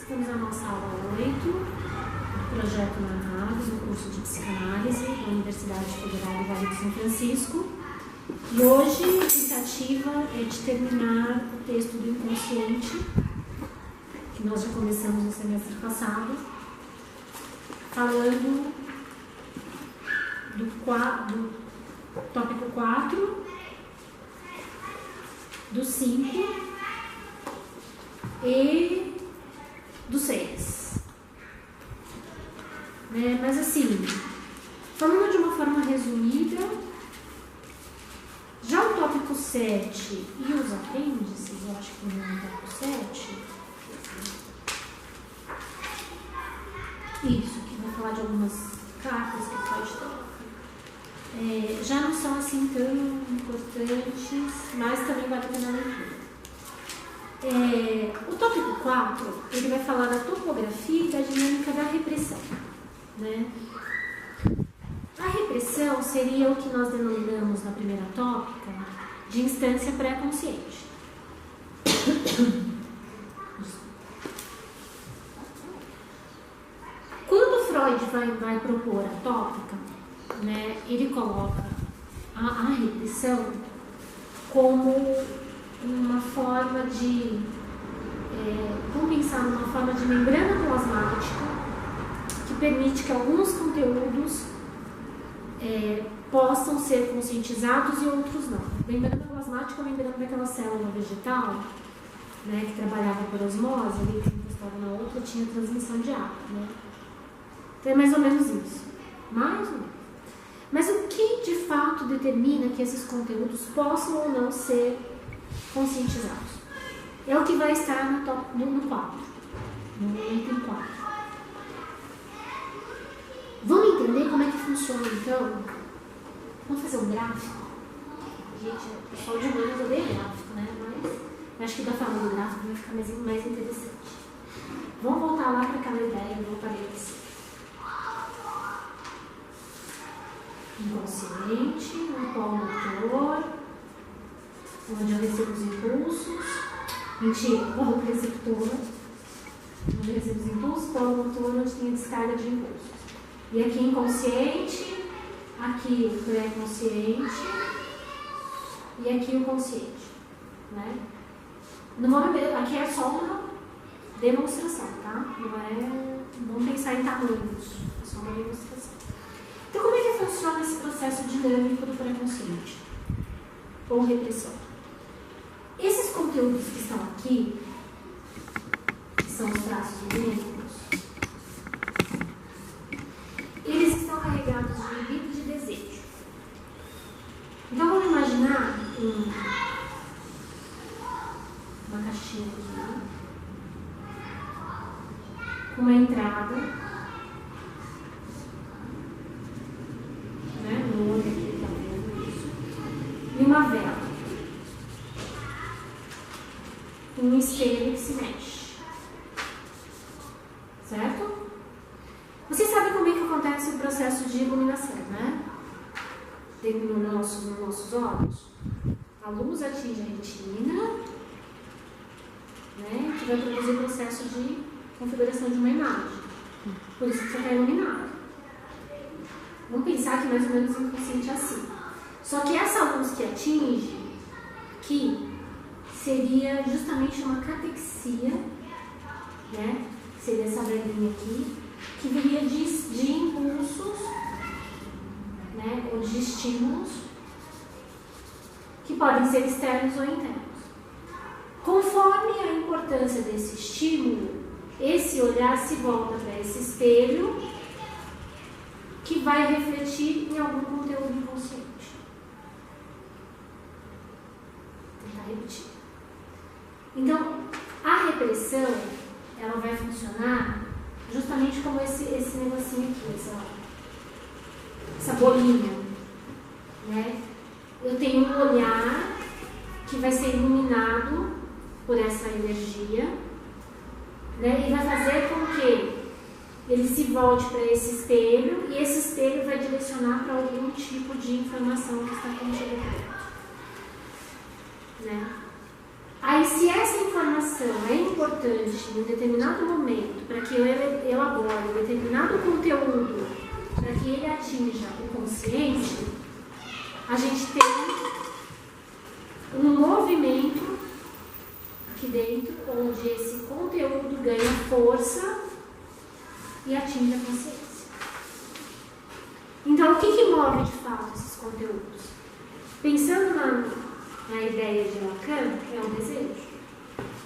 Estamos na nossa aula 8 do Projeto Narrados, no curso de Psicanálise da Universidade Federal do Vale do São Francisco. E hoje a tentativa é de terminar o texto do Inconsciente, que nós já começamos no semestre passado, falando do tópico 4, do 5 e do 6. Mas assim, falando de uma forma resumida, já o tópico 7 e os apêndices, eu acho que não é o tópico 7. Isso, que vai falar de algumas cartas que faz troca. Já não são assim tão importantes, mas também vale a pena a leitura. O tópico 4, ele vai falar da topografia e da dinâmica da repressão. Né? A repressão seria o que nós denominamos na primeira tópica de instância pré-consciente. Quando Freud vai propor a tópica, né, ele coloca a repressão como uma forma de, vamos pensar numa forma de membrana plasmática que permite que alguns conteúdos possam ser conscientizados e outros não. Membrana plasmática é a membrana daquela célula vegetal, né, que trabalhava por osmose, ali que encostava na outra, tinha transmissão de água. Né? Então é mais ou menos isso. Mais ou menos. Mas o que de fato determina que esses conteúdos possam ou não ser conscientizados? É o que vai estar no 4, no item 4. Vamos entender como é que funciona então? Vamos fazer um gráfico? Gente, o pessoal de humanos odeia gráfico, né? Mas acho que da forma do gráfico vai ficar mais interessante. Vamos voltar lá para aquela ideia do aparelho. Inconsciente, um polo motor, onde eu recebo os impulsos. Mentira, polo receptor, onde eu recebo os impulsos, polo motor, onde tem a descarga de impulsos. E aqui inconsciente, aqui o pré-consciente e aqui o consciente. Né? Aqui é só uma demonstração, tá? Não pensar em tamanhos, é só uma demonstração. Então, como é que funciona esse processo dinâmico do pré-consciente? Ou repressão? Esses conteúdos que estão aqui, que são os traços dinâmicos, eles estão carregados de libido e de desejo. Então, vamos imaginar uma caixinha aqui, com uma entrada, e uma vela, um espelho que se mexe, certo? Vocês sabem como é que acontece o processo de iluminação, né? Dentro nos nossos olhos, a luz atinge a retina, né? Que vai produzir o processo de configuração de uma imagem. Por isso que você está iluminado. Vamos pensar que mais ou menos o inconsciente é assim. Só que essa luz que atinge aqui seria justamente uma catexia, né? Seria essa velinha aqui, que viria de impulsos, né? Ou de estímulos, que podem ser externos ou internos. Conforme a importância desse estímulo, esse olhar se volta para esse espelho, que vai refletir em algum conteúdo inconsciente. Repetir. Então, a repressão, ela vai funcionar justamente como esse negocinho aqui, essa bolinha, né? Eu tenho um olhar que vai ser iluminado por essa energia, né? E vai fazer com que ele se volte para esse espelho e esse espelho vai direcionar para algum tipo de informação que está contida aqui dentro. Né? Aí, se essa informação situação é importante em um determinado momento para que eu elabore um determinado conteúdo, para que ele atinja o consciente, a gente tem um movimento aqui dentro, onde esse conteúdo ganha força e atinge a consciência. Então, o que move de fato esses conteúdos? Pensando na ideia de Lacan, é um desejo.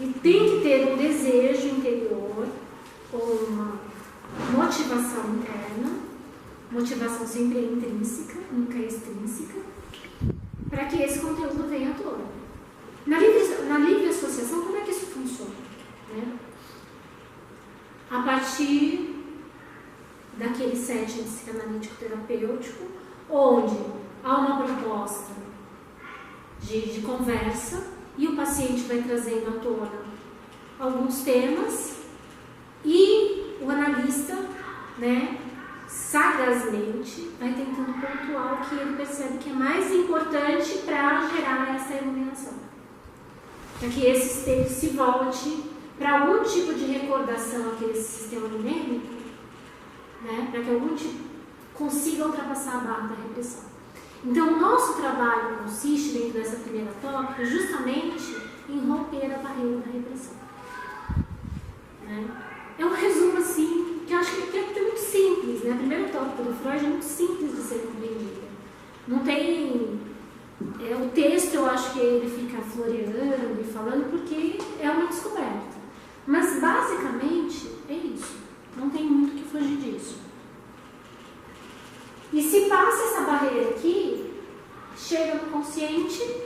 E tem que ter um desejo interior, ou uma motivação interna, motivação sempre é intrínseca, nunca é extrínseca, para que esse conteúdo venha à tona. Na livre associação, como é que isso funciona? Né? A partir daquele setting psicanalítico terapêutico, onde há uma proposta de conversa e o paciente vai trazendo à tona alguns temas e o analista, né, sagazmente vai tentando pontuar o que ele percebe que é mais importante para gerar essa iluminação. Para que esse state se volte para algum tipo de recordação aquele sistema numérico, né, para que algum tipo consiga ultrapassar a barra da repressão. Então, o nosso trabalho consiste, dentro dessa primeira tópica, justamente em romper a barreira da repressão. Né? É um resumo, assim, que eu acho que é muito simples. Né? A primeira tópica do Freud é muito simples de ser compreendida. Não tem... o texto, eu acho que ele fica floreando e falando porque é uma descoberta. Mas, basicamente, é isso. Não tem muito o que fugir disso. E se passa essa barreira aqui, chega no consciente,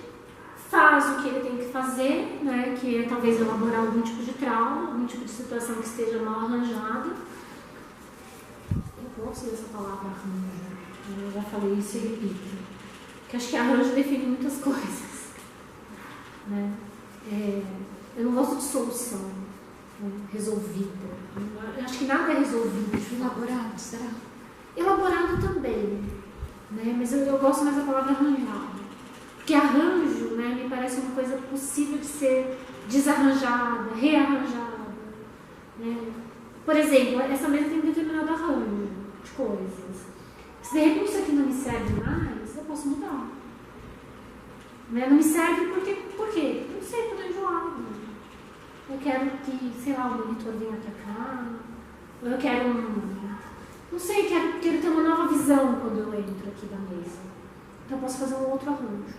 faz o que ele tem que fazer, né, que é talvez elaborar algum tipo de trauma, algum tipo de situação que esteja mal arranjada. Eu gosto dessa palavra arranjo, eu já falei isso e repito. Porque acho que arranjo define muitas coisas. Né? Eu não gosto de solução, né, resolvida. Eu acho que nada é resolvido. Elaborado, será? Elaborado também, né? Mas eu gosto mais da palavra arranjado. Porque arranjo, né, me parece uma coisa possível de ser desarranjada, rearranjada. Né? Por exemplo, essa mesa tem um determinado arranjo de coisas. Se de repente isso aqui não me serve mais, eu posso mudar. Né? Não me serve porque, por quê? Eu não sei, eu estou enjoada. Eu quero que, sei lá, o monitor venha pra cá. Ou eu quero não sei, quero ter uma nova visão quando eu entro aqui da mesa. Então eu posso fazer um outro arranjo.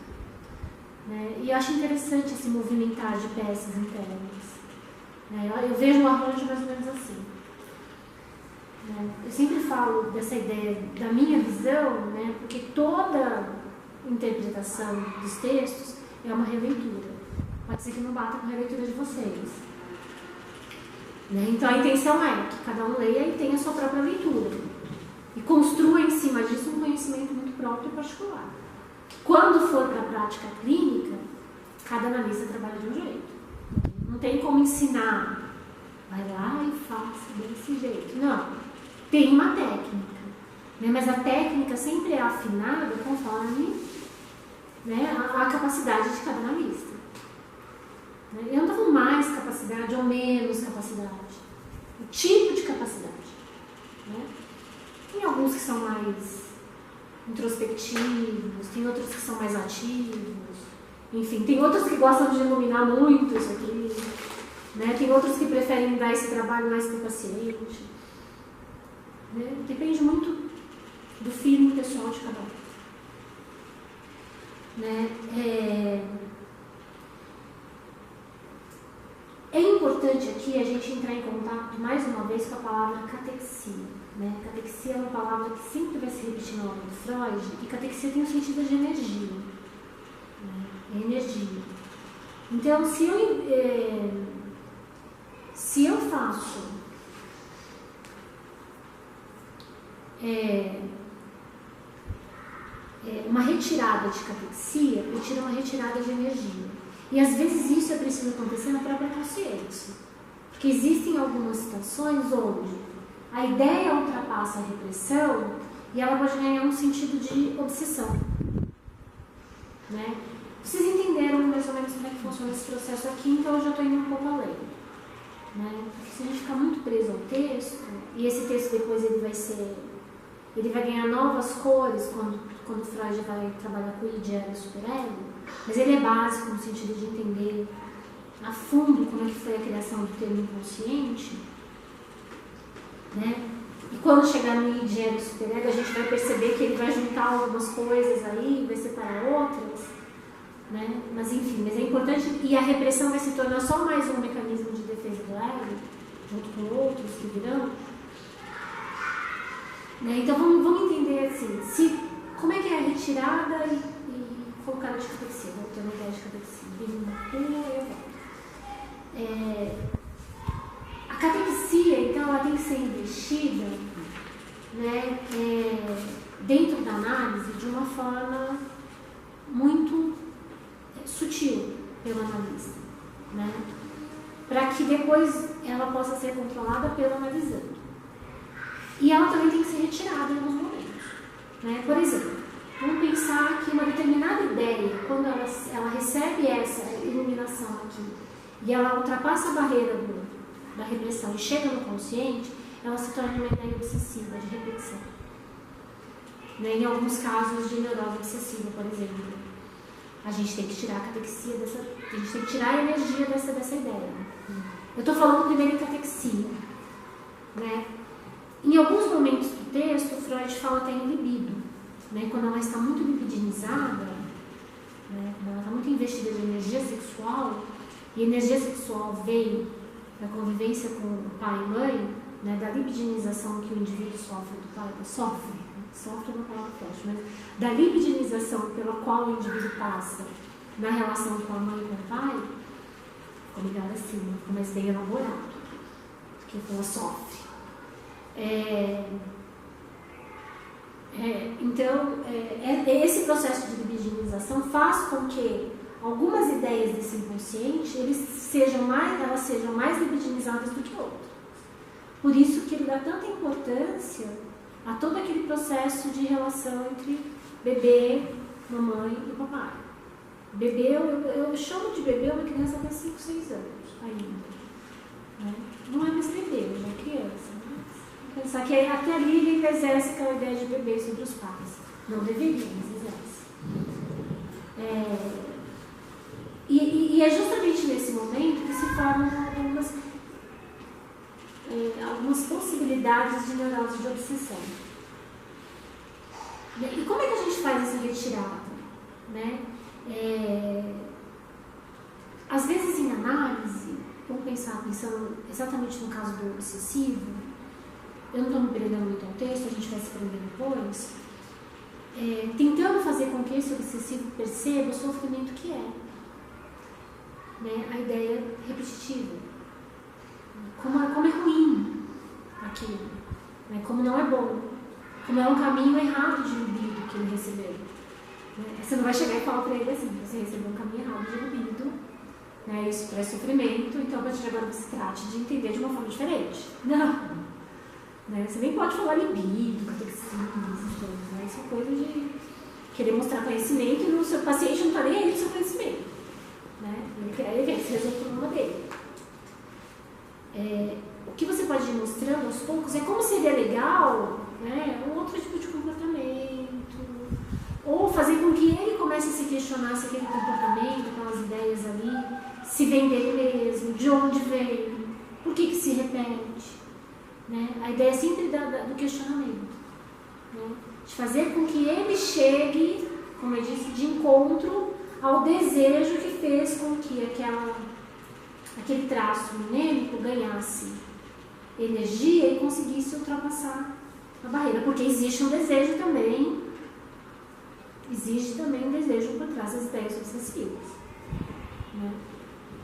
Né? E eu acho interessante esse movimentar de peças internas. Né? Eu vejo o arranjo mais ou menos assim. Né? Eu sempre falo dessa ideia da minha visão, né? Porque toda interpretação dos textos é uma releitura. Pode ser que não bata com a releitura de vocês. Né? Então a intenção é que cada um leia e tenha a sua própria leitura e construa em cima disso um conhecimento muito próprio e particular. Quando for para a prática clínica, cada analista trabalha de um jeito. Não tem como ensinar, vai lá e faça desse jeito. Não, tem uma técnica, né? Mas a técnica sempre é afinada conforme, né, a capacidade de cada analista. Eu não estou com mais capacidade ou menos capacidade. O tipo de capacidade. Né? Tem alguns que são mais introspectivos, tem outros que são mais ativos. Enfim, tem outros que gostam de iluminar muito isso aqui. Né? Tem outros que preferem dar esse trabalho mais para o paciente. Né? Depende muito do feeling pessoal de cada um. Né? É importante aqui a gente entrar em contato mais uma vez com a palavra catexia. Né? Catexia é uma palavra que sempre vai se repetir no nome do Freud, e catexia tem o sentido de energia. Né? É energia. Então, se eu faço uma retirada de catexia, eu tiro uma retirada de energia. E às vezes isso é preciso acontecer na própria consciência. Porque existem algumas situações onde a ideia ultrapassa a repressão e ela pode ganhar um sentido de obsessão. Né? Vocês entenderam mais ou menos como é que funciona esse processo aqui, então eu já estou indo um pouco além. Né? Porque se a gente ficar muito preso ao texto, e esse texto depois ele vai ganhar novas cores quando Freud vai trabalhar com o id, ego e superego, mas ele é básico no sentido de entender a fundo como é que foi a criação do termo inconsciente, né? E quando chegar no id, ego e superego, a gente vai perceber que ele vai juntar algumas coisas aí, vai separar outras, né? Mas enfim, mas é importante, e a repressão vai se tornar só mais um mecanismo de defesa do ego, junto com outros que virão. Né? Então vamos entender assim, como é que é a retirada e colocada de catexia, voltando à ideia de catexia. A catexia, então, ela tem que ser investida, né, dentro da análise de uma forma muito sutil pelo analista, né, para que depois ela possa ser controlada pelo analisando. E ela também tem que ser retirada em alguns momentos. Né? Por exemplo, vamos pensar que uma determinada ideia, quando ela recebe essa iluminação aqui, e ela ultrapassa a barreira da repressão e chega no consciente, ela se torna uma ideia obsessiva, de repetição. Né? Em alguns casos de neurose obsessiva, por exemplo, a gente tem que tirar a catexia a gente tem que tirar a energia dessa ideia. Eu estou falando primeiro em catexia. Né? Em alguns momentos do texto, Freud fala até em libido, né? Quando ela está muito libidinizada, né? Quando ela está muito investida de energia sexual, e energia sexual vem da convivência com o pai e mãe, né? Da libidinização que o indivíduo sofre do pai, sofre é uma palavra forte, mas da libidinização pela qual o indivíduo passa na relação com a mãe e com o pai, ficou ligado assim, ficou mais bem elaborado, porque ela sofre. Então, esse processo de libidinização faz com que algumas ideias desse inconsciente elas sejam mais libidinizadas do que outras. Por isso que ele dá tanta importância a todo aquele processo de relação entre bebê, mamãe e papai. Bebê, eu chamo de bebê uma criança até 5, 6 anos ainda. Né? Não é mais bebê, já é criança. Pensar que até ali ele exerce aquela ideia de bebê sobre os pais. Não deveria, mas exerce. E é justamente nesse momento que se formam algumas possibilidades de neurose de obsessão. E como é que a gente faz essa retirada? Né? Às vezes em análise, vamos pensando exatamente no caso do obsessivo, eu não estou me prendendo muito ao texto, a gente vai se prender depois, tentando fazer com que esse obsessivo perceba o sofrimento que é. Né? A ideia repetitiva. Como é ruim aquilo. Né? Como não é bom. Como é um caminho errado de libido que ele recebeu. Né? Você não vai chegar e falar para ele assim, você recebeu um caminho errado de libido, né? Isso traz sofrimento, então a partir de agora você trate de entender de uma forma diferente. Não. Né? Você nem pode falar libido, catexia, essas coisas, né? Isso é coisa de querer mostrar conhecimento e o seu paciente não está nem aí do seu conhecimento. Né? Ele quer que você resolva o problema dele. O que você pode ir mostrando aos poucos é como seria legal, né, um outro tipo de comportamento, ou fazer com que ele comece a se questionar se aquele comportamento, aquelas ideias ali, se vem dele mesmo, de onde veio, por que se repete. Né? A ideia é sempre do questionamento, né? De fazer com que ele chegue, como eu disse, de encontro ao desejo que fez com que aquele traço minêmico ganhasse energia e conseguisse ultrapassar a barreira, porque existe um desejo também, um desejo por trás das ideias obsessivas, né?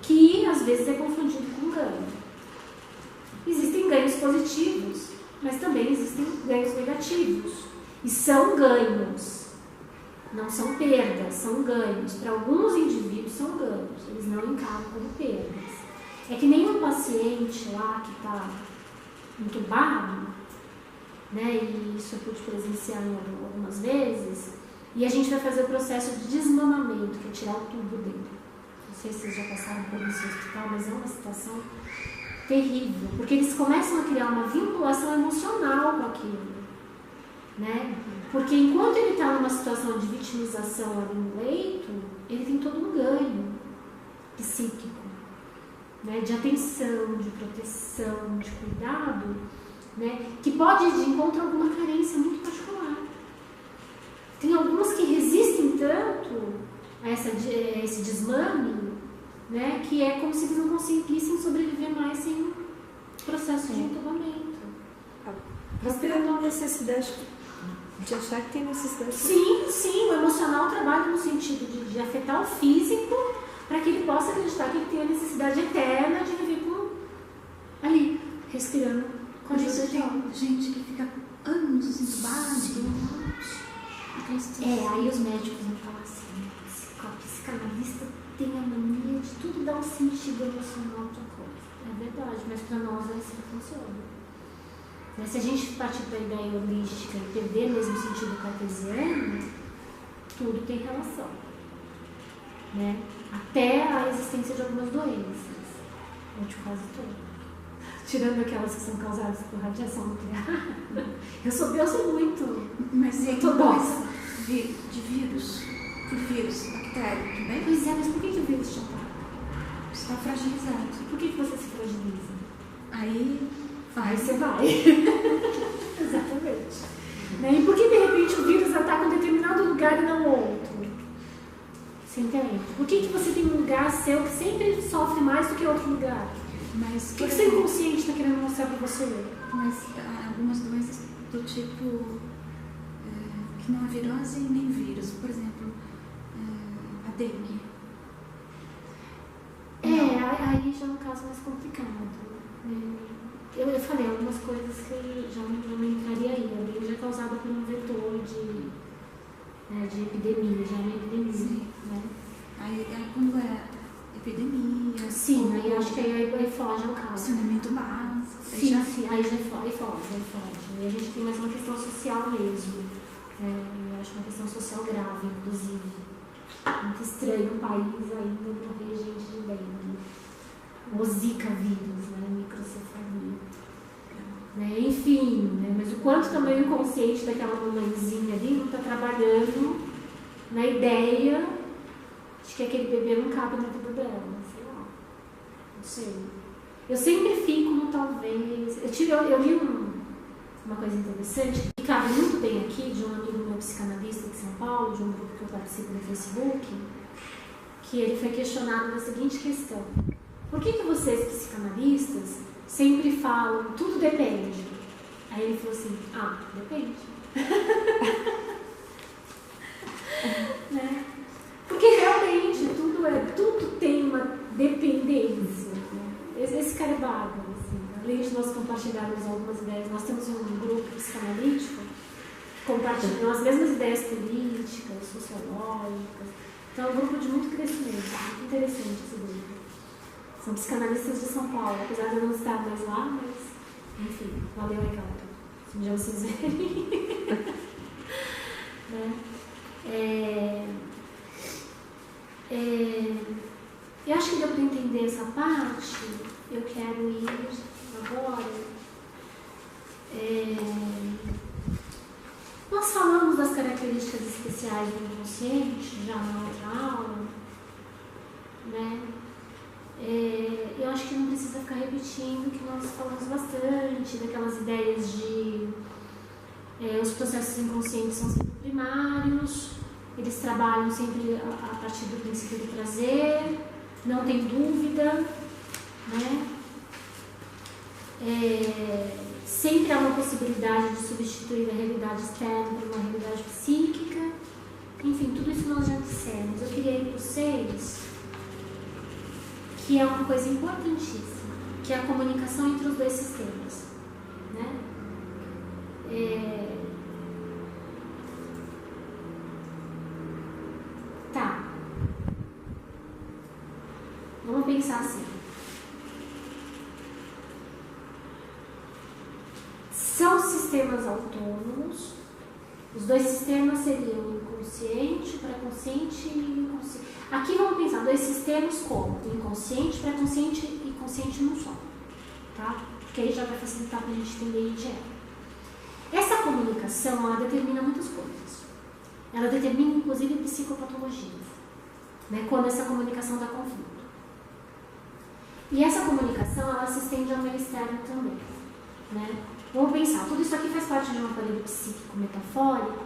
Que às vezes é confundido com ganho. Existem ganhos positivos, mas também existem ganhos negativos. E são ganhos, não são perdas, são ganhos. Para alguns indivíduos são ganhos, eles não encaram como perdas. É que nem um paciente lá que está entubado, né, e isso eu pude presenciar algumas vezes, E a gente vai fazer o processo de desmamamento, que é tirar o tubo dele. Não sei se vocês já passaram por isso no hospital, mas é uma situação terrível, porque eles começam a criar uma vinculação emocional com aquilo, né? Porque enquanto ele está numa situação de vitimização ali no leito, ele tem todo um ganho psíquico, né? De atenção, de proteção, de cuidado, né? Que pode ir de encontro a alguma carência muito particular. Tem algumas que resistem tanto a esse desmame, né, que é como se eles não conseguissem sobreviver mais sem um processo de entubamento. Respirando a necessidade de achar que tem necessidade. Sim, o emocional trabalha no sentido de afetar o físico para que ele possa acreditar que ele tem a necessidade eterna de viver ali, respirando com a gente que fica anos entubado. Aí os médicos vão falar assim, o psicanalista tem a mania de tudo dar um sentido emocional para a coisa. É verdade, mas para nós é assim que funciona. Mas se a gente partir para a ideia holística e perder mesmo o sentido cartesiano, tudo tem relação, né? Até a existência de algumas doenças, ou de quase todas. Tirando aquelas que são causadas por radiação nuclear. Eu sou muito. Mas eu tô doce. De vírus, por vírus, bactéria, também? Pois é, mas por que o vírus te ataca? Está fragilizado. Por que você se fragiliza? Aí você vai. Exatamente. Né? E por que de repente o vírus ataca um determinado lugar e não outro? Você entende? Por que você tem um lugar seu que sempre sofre mais do que outro lugar? Mas, o que seu inconsciente está querendo mostrar para você? Mas algumas doenças do tipo que não é virose nem vírus, por exemplo, a dengue. Aí já é um caso mais complicado. Eu falei algumas coisas que já não entraria aí. A dengue já é causada por um vetor de epidemia, já é uma epidemia. Sim. Né? Aí quando é epidemia. Sim, aí acho que aí foge ao caso. Saneamento básico. Sim, aí foge. E a gente tem mais uma questão social mesmo. Eu acho uma questão social grave, inclusive. Muito estranho o país ainda morrer gente de dengue. O Zika vírus, né? Microcefalia. Enfim, mas o quanto também o inconsciente daquela mamãezinha ali não está trabalhando na ideia de que aquele bebê não cabe na vida dela, sei lá. Não sei. Eu sempre fico no talvez. Eu li uma coisa interessante que cabe muito bem aqui, de um amigo meu psicanalista de São Paulo, de um grupo que eu participo no Facebook, que ele foi questionado na seguinte questão: por que vocês, psicanalistas, sempre falam tudo depende? Aí ele falou assim: depende. Né? Porque realmente tudo tem uma dependência. Né? Esse cara é bárbaro. Assim. Além de nós compartilharmos algumas ideias, nós temos um grupo psicanalítico que compartilha as mesmas ideias políticas, sociológicas. Então é um grupo de muito crescimento, muito interessante esse grupo. São psicanalistas de São Paulo, apesar de eu não estar mais lá, mas enfim, valeu, Ricardo. Se um dia vocês verem. Né? Eu acho que deu para entender essa parte. Eu quero ir agora. Nós falamos das características especiais do inconsciente já na outra aula, né? Eu acho que não precisa ficar repetindo, que nós falamos bastante daquelas ideias de os processos inconscientes são sempre primários, eles trabalham sempre a partir do princípio do prazer, não tem dúvida, né? Sempre há uma possibilidade de substituir a realidade externa por uma realidade psíquica. Enfim, tudo isso nós já dissemos. Eu queria ir para vocês que é uma coisa importantíssima, que é a comunicação entre os dois sistemas, né? Tá. Vamos pensar assim. São sistemas autônomos. Os dois sistemas seriam o inconsciente consciente, pré-consciente e inconsciente. Aqui vamos pensar dois sistemas como inconsciente, pré-consciente e consciente num só. Tá? Porque aí já vai facilitar para a gente entender o que é. Essa comunicação, ela determina muitas coisas. Ela determina, inclusive, psicopatologias, né? Quando essa comunicação dá conflito. E essa comunicação, ela se estende ao meio externo também, né? Vamos pensar, tudo isso aqui faz parte de um aparelho psíquico metafórico,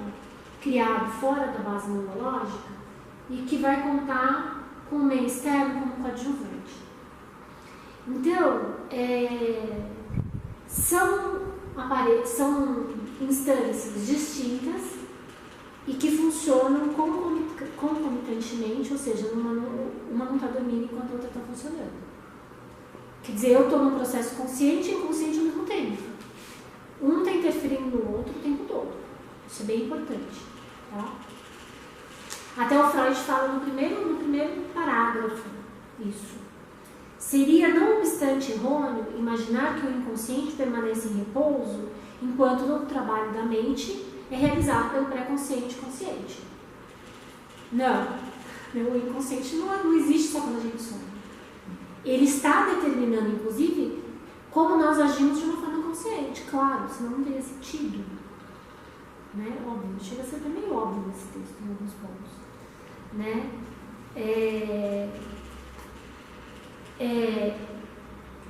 criado fora da base neurológica, e que vai contar com o meio externo como coadjuvante. Então, são instâncias distintas e que funcionam concomitantemente, ou seja, uma não está dormindo enquanto a outra está funcionando. Quer dizer, eu estou num processo consciente e inconsciente ao mesmo tempo. Um está interferindo no outro o tempo todo. Isso é bem importante. Tá? Até o Freud fala no primeiro parágrafo isso. Seria, não obstante errôneo, imaginar que o inconsciente permanece em repouso enquanto o trabalho da mente é realizado pelo pré-consciente e consciente. Não. O inconsciente não existe só quando a gente sonha. Ele está determinando, inclusive, como nós agimos de uma forma consciente. Claro, senão não teria sentido. Né? Óbvio, chega a ser até meio óbvio esse texto em alguns pontos. Né?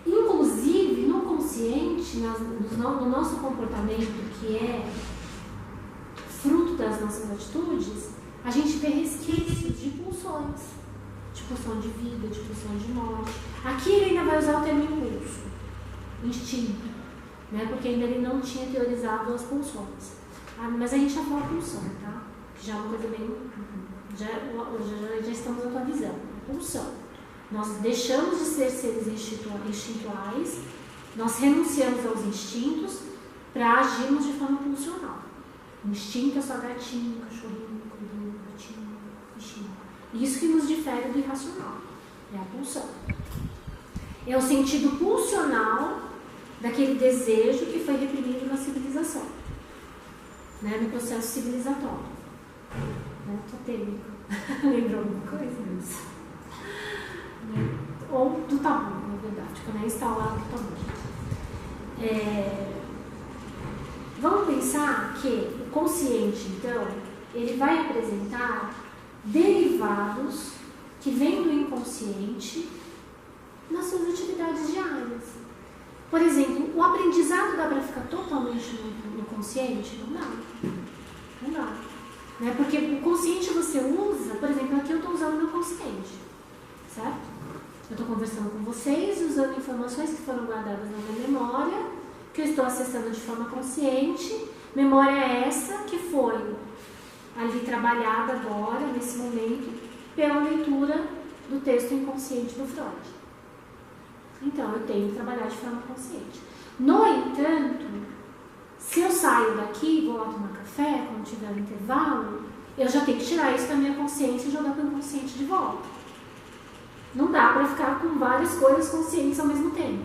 Inclusive, no consciente, no nosso comportamento, que é fruto das nossas atitudes, a gente vê resquícios de pulsões. De pulsão de vida, de pulsão de morte. Aqui ele ainda vai usar o termo impulso, instinto, né? Porque ainda ele não tinha teorizado as pulsões. Mas a gente já fala pulsão, tá? Que já é uma coisa bem... Já estamos atualizando. Pulsão. Nós deixamos de ser seres instintuais, nós renunciamos aos instintos para agirmos de forma pulsional. O instinto é só gatinho, cachorrinho, coelhinho, gatinho, bichinho. Isso que nos difere do irracional, é a pulsão. É o sentido pulsional daquele desejo que foi reprimido na civilização, né, no processo civilizatório. Né, totêmico. Lembrou alguma coisa disso? Né? Ou do tabu, na verdade, quando é instalado o tabu. Vamos pensar que o consciente, então, ele vai apresentar derivados que vêm do inconsciente nas suas atividades diárias. Por exemplo, o aprendizado dá para ficar totalmente no consciente? Não dá. Não dá. Né? Porque o consciente você usa, por exemplo, aqui eu estou usando o meu consciente. Certo? Eu estou conversando com vocês, usando informações que foram guardadas na minha memória, que eu estou acessando de forma consciente. Memória essa que foi ali trabalhada agora, nesse momento, pela leitura do texto inconsciente do Freud. Então, eu tenho que trabalhar de forma consciente. No entanto, se eu saio daqui e vou lá tomar café, quando tiver um intervalo, eu já tenho que tirar isso da minha consciência e jogar para o inconsciente de volta. Não dá para ficar com várias coisas conscientes ao mesmo tempo.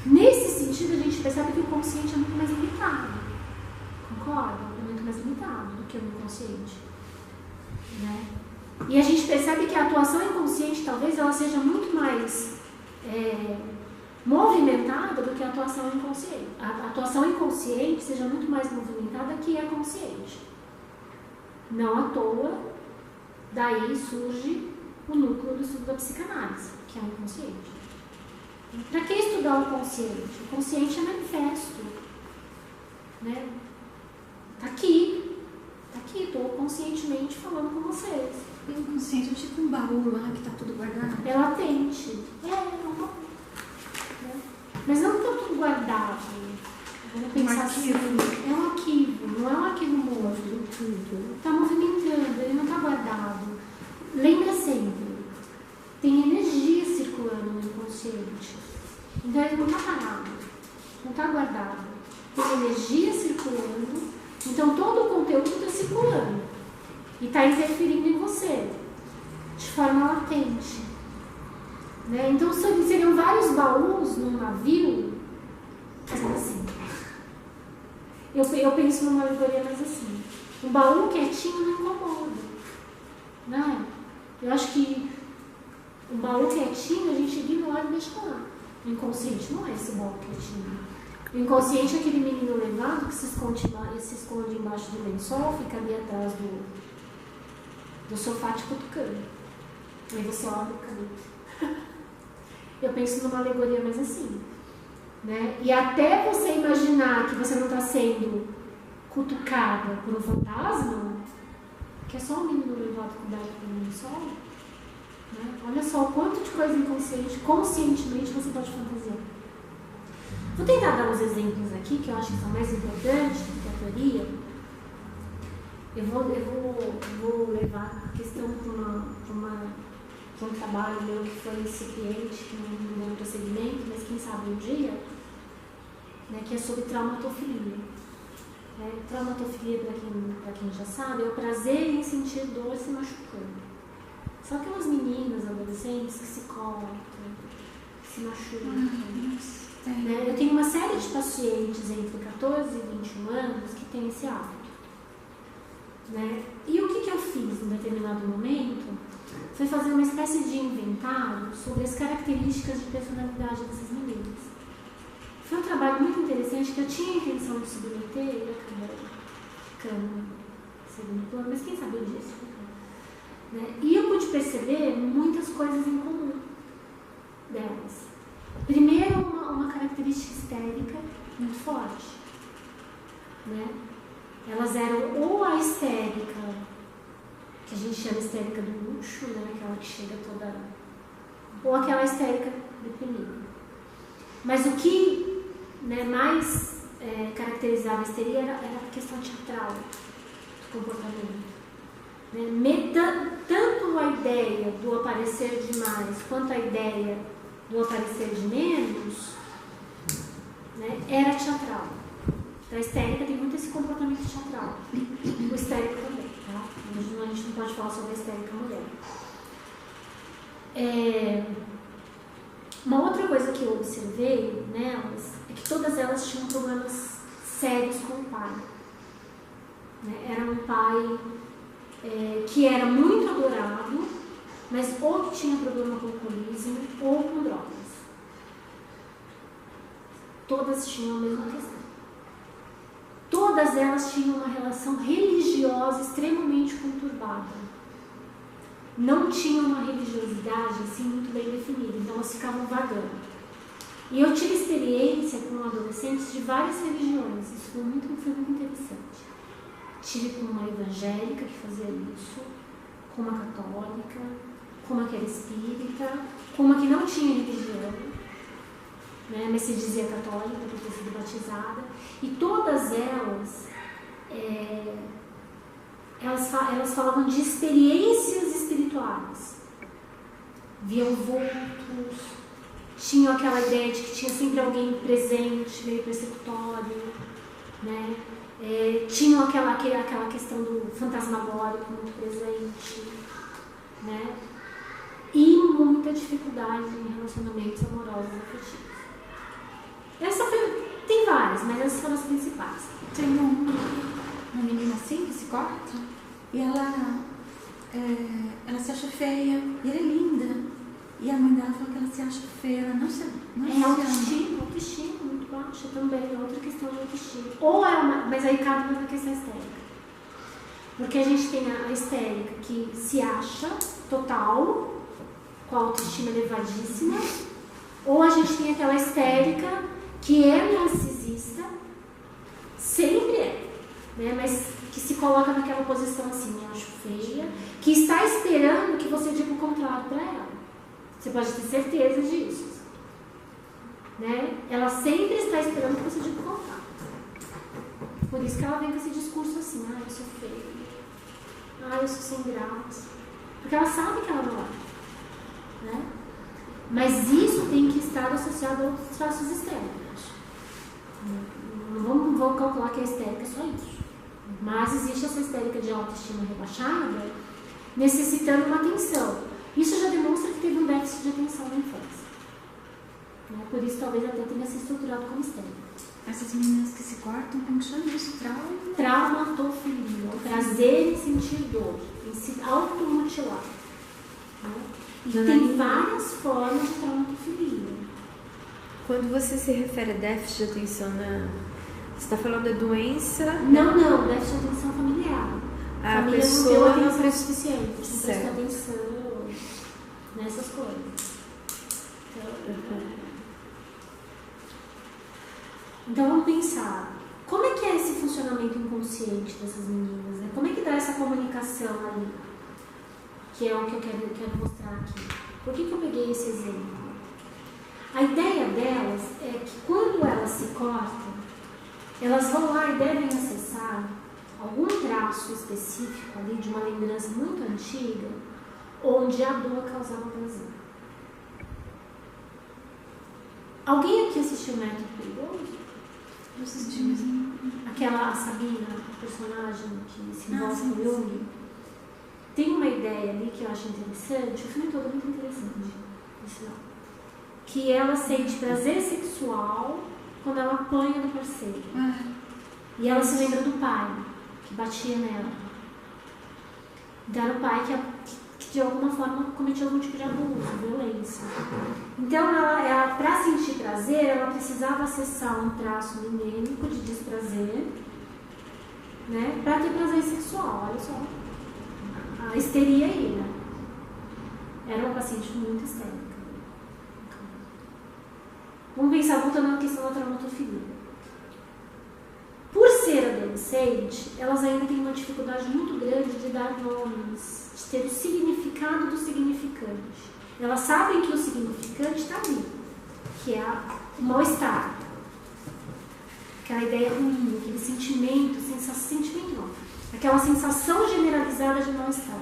Nesse sentido, a gente percebe que o consciente é muito mais limitado. Concorda? É muito mais limitado do que o inconsciente. Né? E a gente percebe que a atuação inconsciente, talvez, ela seja muito mais movimentada do que a atuação inconsciente. A atuação inconsciente seja muito mais movimentada que a consciente. Não à toa, daí surge o núcleo do estudo da psicanálise, que é o inconsciente. Para que estudar o consciente? O consciente é manifesto. Né? Tá aqui, estou conscientemente falando com vocês. E o inconsciente é tipo um baú lá que está tudo guardado? É latente. É um baú. Né? Mas não está tudo guardado. Vamos pensar assim. É um arquivo, não é um arquivo morto. Está movimentando, ele não está guardado. Lembra sempre, tem energia circulando no inconsciente. Então ele não está parado, não está guardado. Tem energia circulando. Então, todo o conteúdo está circulando e está interferindo em você de forma latente. Né? Então, seriam vários baús num navio, fazendo assim. Eu penso numa alegoria mais assim. Um baú quietinho não incomoda, né? Eu acho que um baú quietinho a gente ignora e deixa lá. O inconsciente não é esse baú quietinho. O inconsciente é aquele menino levado que se esconde embaixo do lençol, fica ali atrás do sofá te cutucando. Aí você olha o canto. Eu penso numa alegoria mais assim, né? E até você imaginar que você não está sendo cutucada por um fantasma, que é só um menino levado coberto pelo lençol, né? Olha só o quanto de coisa inconsciente, conscientemente você pode fantasiar. Vou tentar dar uns exemplos aqui que eu acho que são mais importantes do que a teoria. Eu vou levar a questão para um trabalho meu que foi incipiente, que não deu prosseguimento, mas quem sabe um dia, né, que é sobre traumatofilia. Traumatofilia, para quem já sabe, é o prazer em sentir dor se machucando. São aquelas meninas, adolescentes que se cortam, que se machucam. Né? Eu tenho uma série de pacientes entre 14 e 21 anos que têm esse hábito. Né? E o que eu fiz em determinado momento foi fazer uma espécie de inventário sobre as características de personalidade dessas meninas. Foi um trabalho muito interessante que eu tinha a intenção de submeter e acabou ficando segundo plano, mas quem sabe disso? Né? E eu pude perceber muitas coisas em comum delas. Primeiro, uma característica histérica muito forte. Né? Elas eram ou a histérica, que a gente chama histérica do luxo, né? Aquela que chega toda... ou aquela histérica deprimida. Mas o que, né, mais caracterizava a histeria era a questão teatral do comportamento. Né? Tanto a ideia do aparecer demais quanto a ideia do aparecer de menos, né, era teatral. A histérica tem muito esse comportamento teatral. O histérico também, tá? A gente não pode falar sobre a histérica mulher. Uma outra coisa que eu observei nelas é que todas elas tinham problemas sérios com o pai. Né? Era um pai que era muito adorado, mas ou que tinha problema com alcoolismo ou com drogas. Todas tinham a mesma questão. Todas elas tinham uma relação religiosa extremamente conturbada. Não tinham uma religiosidade assim muito bem definida, então elas ficavam vagando. E eu tive experiência com adolescentes de várias religiões, isso foi muito interessante. Tive com uma evangélica que fazia isso, com uma católica, com uma que era espírita, com uma que não tinha religião, né, mas se dizia católica por ter sido batizada, e todas elas, elas falavam de experiências espirituais, viam vultos, tinham aquela ideia de que tinha sempre alguém presente, meio persecutório, né? Tinham aquela questão do fantasmagórico muito presente, né? E muita dificuldade em relacionamentos amorosos e afetivos. Tem várias, mas essas foram as principais. Tem uma menina assim que se corta e ela se acha feia e ela é linda. E a mãe dela falou que ela se acha feia, ela não se autoestima muito baixa também, outra questão de autoestima. Mas aí cabe na questão histérica. Porque a gente tem a histérica que se acha total, com a autoestima elevadíssima, ou a gente tem aquela histérica que é narcisista, sempre né? Mas que se coloca naquela posição assim, eu acho feia, que está esperando que você diga o contrário para ela. Você pode ter certeza disso. Né? Ela sempre está esperando que você diga o contrário. Por isso que ela vem com esse discurso assim, eu sou feia, eu sou sem graça. Porque ela sabe que ela não é. Né? Mas isso tem que estar associado a outros traços histéricos. Não vamos calcular que a histérica é só isso. Mas existe essa histérica de autoestima rebaixada necessitando uma atenção. Isso já demonstra que teve um déficit de atenção na infância. Por isso talvez até tenha se estruturado como histérica. Essas meninas que se cortam, como chama isso? Traumatofilia, o prazer em sentir dor, em se automutilar. Né? E tem várias formas de traumatofilia. Quando você se refere a déficit de atenção, você está falando da doença? Não, déficit de atenção familiar. A família pessoa não deu não atenção presta suficiente, não prestou atenção nessas coisas. Então vamos pensar, como é que é esse funcionamento inconsciente dessas meninas? Né? Como é que dá essa comunicação ali? Que é o que eu quero mostrar aqui. Por que eu peguei esse exemplo? A ideia delas é que quando elas se cortam, elas vão lá e devem acessar algum traço específico ali de uma lembrança muito antiga, onde a dor causava prazer. Alguém aqui assistiu Método Perigoso? Eu assisti, mas não... Aquela a Sabina, a personagem que se envolve com o Jung. Tem uma ideia ali que eu acho interessante, o filme todo é muito interessante, que ela sente prazer sexual quando ela apanha do parceiro. E ela se lembra do pai, que batia nela. Então era o pai que de alguma forma cometia algum tipo de abuso, violência. Então ela para sentir prazer, ela precisava acessar um traço minêmico de desprazer, né, para ter prazer sexual. Olha só a histeria aí, né? Era uma paciente muito histérica. Vamos pensar, voltando à questão da traumatofilia. Por ser adolescente, elas ainda têm uma dificuldade muito grande de dar nomes, de ter o significado do significante. Elas sabem que o significante está ali, que é o mal-estar. Aquela ideia ruim, aquele sentimento, sentimento não, aquela sensação generalizada de mal-estar.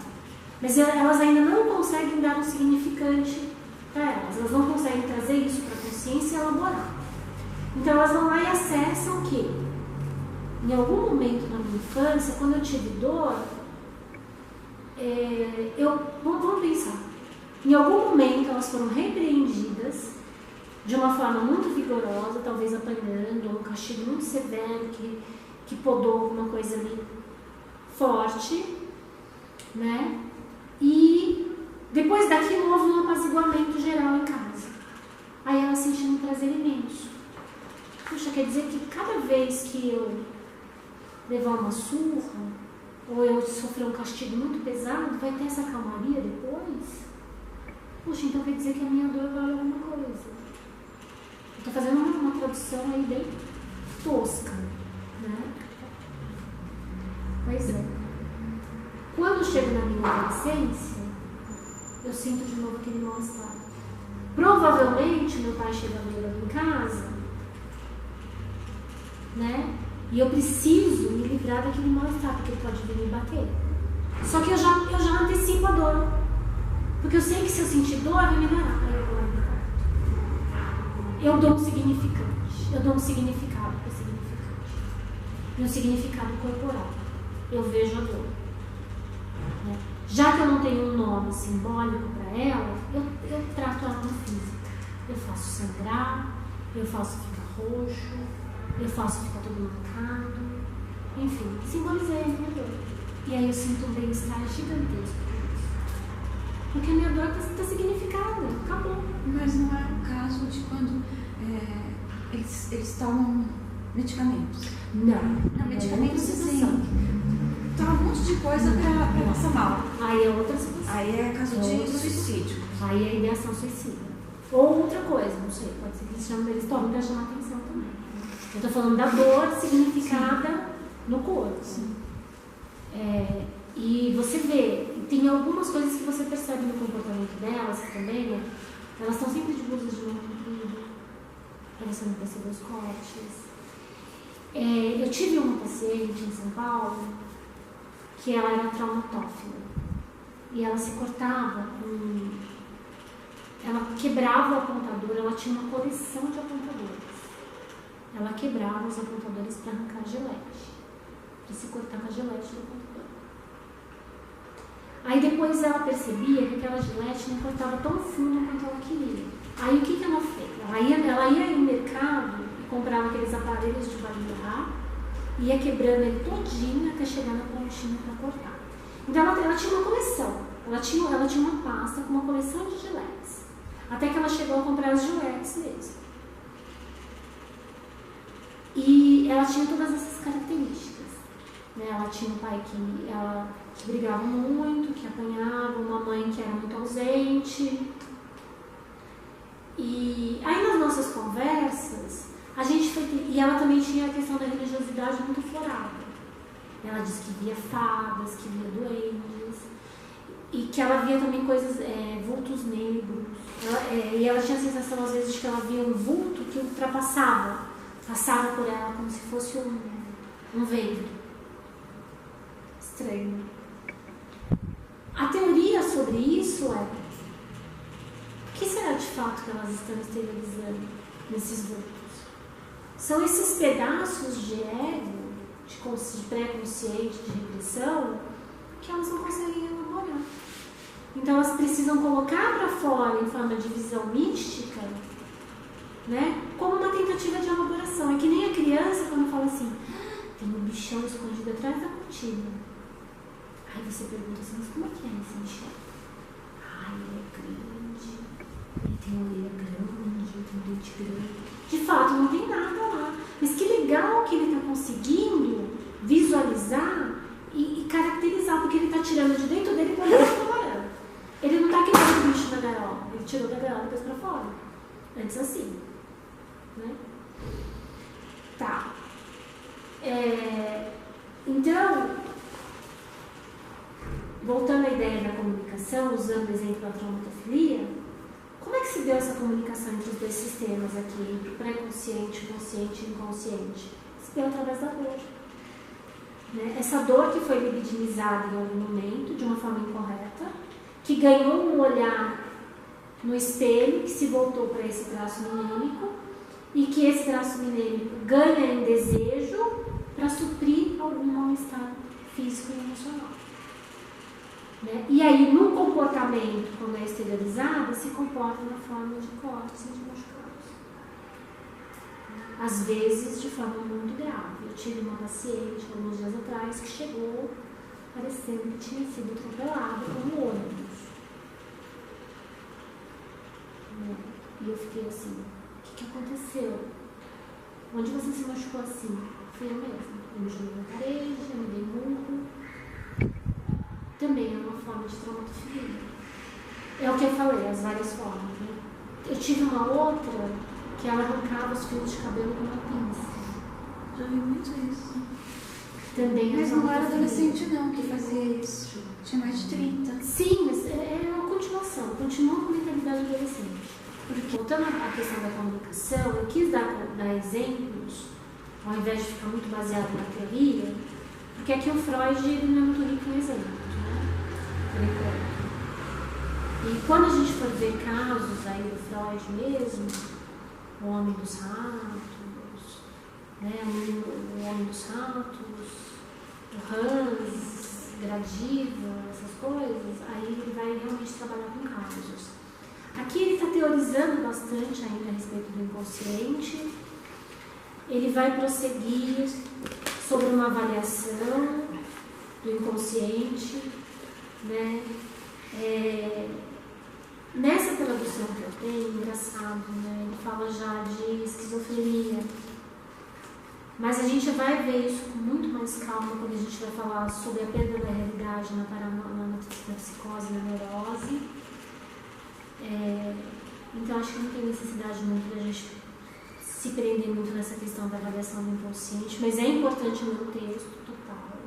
Mas elas ainda não conseguem dar um significante para elas não conseguem trazer isso para a consciência e elaborar. Então elas vão lá e acessam o quê? Em algum momento na minha infância, quando eu tive dor, vamos pensar, em algum momento elas foram repreendidas de uma forma muito vigorosa, talvez apanhando, ou um castigo muito severo que podou alguma coisa ali forte, né? E depois daquilo houve um apaziguamento geral em casa. Aí ela sentiu um prazer imenso. Puxa, quer dizer que cada vez que eu levar uma surra, ou eu sofrer um castigo muito pesado, vai ter essa calmaria depois? Puxa, então quer dizer que a minha dor vale alguma coisa. Eu estou fazendo uma tradução aí bem tosca, né? Pois é. Quando eu chego na minha adolescência, eu sinto de novo aquele mal-estar. Provavelmente meu pai chega bêbado em casa, né? E eu preciso me livrar daquele mal-estar, porque ele pode vir me bater. Só que eu já antecipo a dor. Porque eu sei que se eu sentir dor, vai melhorar. Aí eu vou lá no quarto. Eu dou um significante. Eu dou um significado para o significante. E um significado corporal. Eu vejo a dor. Né? Já que eu não tenho um nome simbólico para ela, eu trato ela como física. Eu faço sangrar, eu faço ficar roxo, eu faço ficar todo marcado. Enfim, simbolizei a minha dor. E aí eu sinto um bem-estar gigantesco por isso. Porque a minha dor está significada, acabou. Mas não é o caso de quando eles tomam medicamentos. Não, medicamentos assim. Toma um monte de coisa para passar mal. Aí é outra situação. Aí é caso de suicídio. Aí é ideação suicida. Ou outra coisa, não sei, pode ser que eles tomem para chamar atenção também. Eu estou falando da dor significada no corpo. E você vê, tem algumas coisas que você percebe no comportamento delas também, elas estão sempre de blusas de mão comprida, para você não perceber os cortes. Eu tive uma paciente em São Paulo que ela era traumatófila e ela se cortava, ela quebrava o apontador, ela tinha uma coleção de apontadores. Ela quebrava os apontadores para arrancar a gilete, para se cortar com a gilete do apontador. Aí depois ela percebia que aquela gilete não cortava tão fundo quanto ela queria. Aí o que ela fez? Ela ia no mercado e comprava aqueles aparelhos de balear, ia quebrando ele todinho até chegar na pontinha para cortar. Então ela tinha uma coleção, ela tinha uma pasta com uma coleção de giletes, até que ela chegou a comprar os giletes mesmo. E ela tinha todas essas características, né? Ela tinha um pai que brigava muito, que apanhava, uma mãe que era muito ausente. E aí nas nossas conversas, e ela também tinha a questão da religiosidade muito florada. Ela disse que via fadas, que via duendes, e que ela via também coisas, vultos negros. E ela tinha a sensação às vezes de que ela via um vulto que passava por ela como se fosse um vento. Estranho. A teoria sobre isso é: o que será de fato que elas estão exteriorizando nesses vultos? São esses pedaços de ego, de pré-consciente, de repressão, que elas não conseguem elaborar. Então elas precisam colocar para fora em forma de visão mística, né, como uma tentativa de elaboração. É que nem a criança quando fala assim: tem um bichão escondido atrás da cortina. Aí você pergunta assim: mas como é que é esse bichão? Ele é grande, ele tem uma orelha grande, tem um dente grande. De fato, não tem nada lá. Mas que legal que ele está conseguindo visualizar e caracterizar, porque ele está tirando de dentro dele para fora. Ele não está querendo o bicho da gaiola, ele tirou da gaiola e pôs para fora. Antes assim, né? Tá. Então, voltando à ideia da comunicação, usando o exemplo da traumatofilia, como é que se deu essa comunicação entre os dois sistemas aqui, entre o pré-consciente, consciente e inconsciente? Se deu através da dor. Né? Essa dor que foi libidinizada em algum momento, de uma forma incorreta, que ganhou um olhar no espelho, que se voltou para esse traço minêmico, e que esse traço minêmico ganha em desejo para suprir algum mal-estar físico e emocional. Né? E aí, no comportamento, quando é exteriorizado, se comporta na forma de cortes e de machucados. Às vezes, de forma muito grave. Eu tive uma paciente, alguns dias atrás, que chegou parecendo que tinha sido atropelada por um ônibus. E eu fiquei assim: o que aconteceu? Onde você se machucou assim? Fui eu mesma. Eu me joguei na parede, eu me dei murro. Também é uma forma de traumatofilia. É o que eu falei, as várias formas. Né? Eu tive uma outra que ela arrancava os fios de cabelo com uma pinça. Já vi muito isso. Também mas não era adolescente não que fazia isso. Tinha mais de 30. Sim, mas é uma continuação. Continua com a mentalidade adolescente. Porque, voltando à questão da comunicação, eu quis dar exemplos, ao invés de ficar muito baseado na teoria, porque aqui o Freud ele não é muito rico em exemplos. E quando a gente for ver casos aí do Freud mesmo, o Homem dos Ratos, né, o Homem dos Ratos, o Hans, Gradiva, essas coisas, aí ele vai realmente trabalhar com casos. Aqui ele está teorizando bastante ainda a respeito do inconsciente. Ele vai prosseguir sobre uma avaliação do inconsciente, né? Nessa tradução que eu tenho, engraçado, né? Ele fala já de esquizofrenia, mas a gente vai ver isso com muito mais calma quando a gente vai falar sobre a perda da realidade na psicose, na neurose. Então acho que não tem necessidade muito da gente se prender muito nessa questão da avaliação do inconsciente, mas é importante no texto total,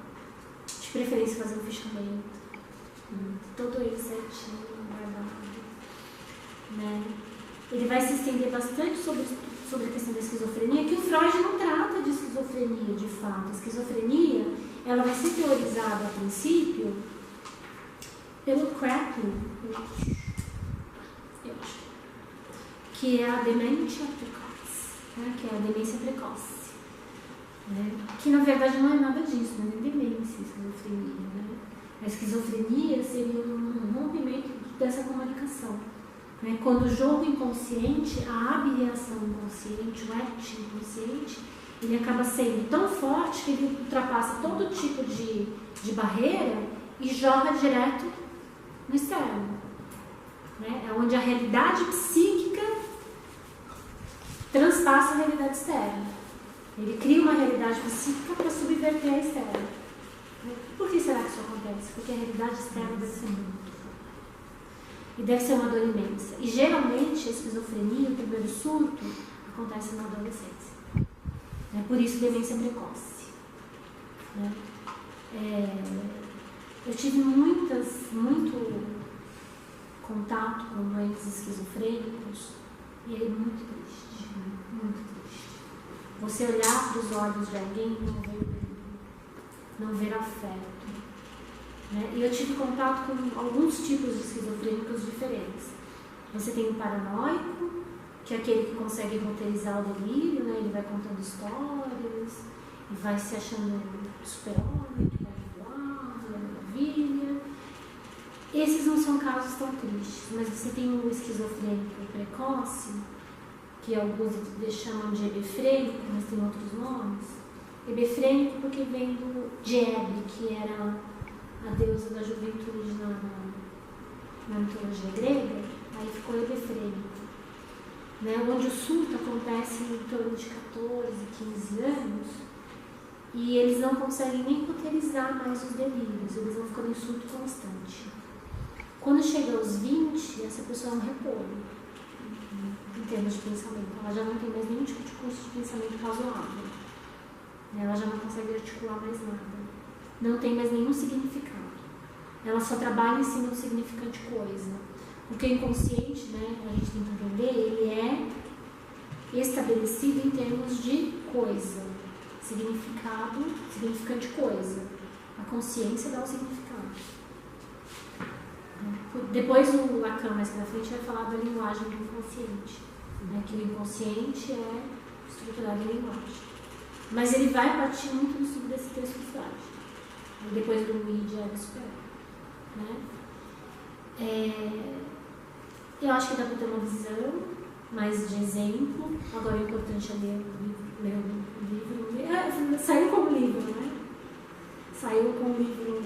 de preferência fazer um fichamento, todo ele certinho, guardado, né? Ele vai se estender bastante sobre a questão da esquizofrenia, que o Freud não trata de esquizofrenia de fato. A esquizofrenia ela vai ser teorizada a princípio pelo Kraepelin, eu acho, que é a demência precoce, né? Que é a demência precoce, né? Que na verdade não é nada disso, não é demência, esquizofrenia, né? A esquizofrenia seria um rompimento dessa comunicação, Né? Quando o jogo inconsciente, a abreação inconsciente, o act inconsciente, ele acaba sendo tão forte que ele ultrapassa todo tipo de barreira e joga direto no externo. Né? É onde a realidade psíquica transpassa a realidade externa. Ele cria uma realidade psíquica para subverter a externa. Por que será que isso acontece? Porque a realidade externa deve ser muito forte. E deve ser uma dor imensa. E geralmente a esquizofrenia, o primeiro surto, acontece na adolescência. Por isso demência precoce. Né? Eu tive muito contato com doentes esquizofrênicos e é muito triste, muito triste. Você olhar para os olhos de alguém e não ver afeto. Né? E eu tive contato com alguns tipos de esquizofrênicos diferentes. Você tem o paranoico, que é aquele que consegue roteirizar o delírio, né? Ele vai contando histórias e vai se achando super-homem, que vai voar, maravilha. Esses não são casos tão tristes, mas você tem um esquizofrênico precoce, que alguns chamam de hebefrênico, mas tem outros nomes. Hebefrênico porque vem de Hebe, que era a deusa da juventude na mitologia grega, aí ficou hebefrênico. Né, onde o surto acontece em torno de 14, 15 anos e eles não conseguem nem roteirizar mais os delírios, eles vão ficando em surto constante. Quando chega aos 20, essa pessoa é um repolho em termos de pensamento. Ela já não tem mais nenhum tipo de curso de pensamento razoável. Ela já não consegue articular mais nada. Não tem mais nenhum significado. Ela só trabalha em cima do significado de coisa. Porque o inconsciente, né, a gente tem que entender, ele é estabelecido em termos de coisa, significado, significante coisa. A consciência dá o significado. Depois o Lacan, mais pra frente, vai falar da linguagem do inconsciente, né, que o inconsciente é estruturado em linguagem. Mas ele vai partir muito do estudo desse texto frágil. Depois do id é super. Né? Eu acho que dá para ter uma visão mais de exemplo. Agora o importante é ler o livro. Saiu como livro, né? Saiu com o livro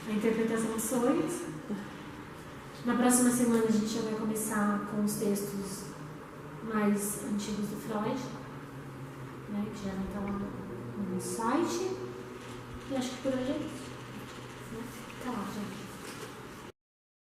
A Interpretação de Sonhos. Na próxima semana a gente já vai começar com os textos mais antigos do Freud, né? Que já vai estar lá no site. E acho que por hoje é isso. Né? Tá lá, gente.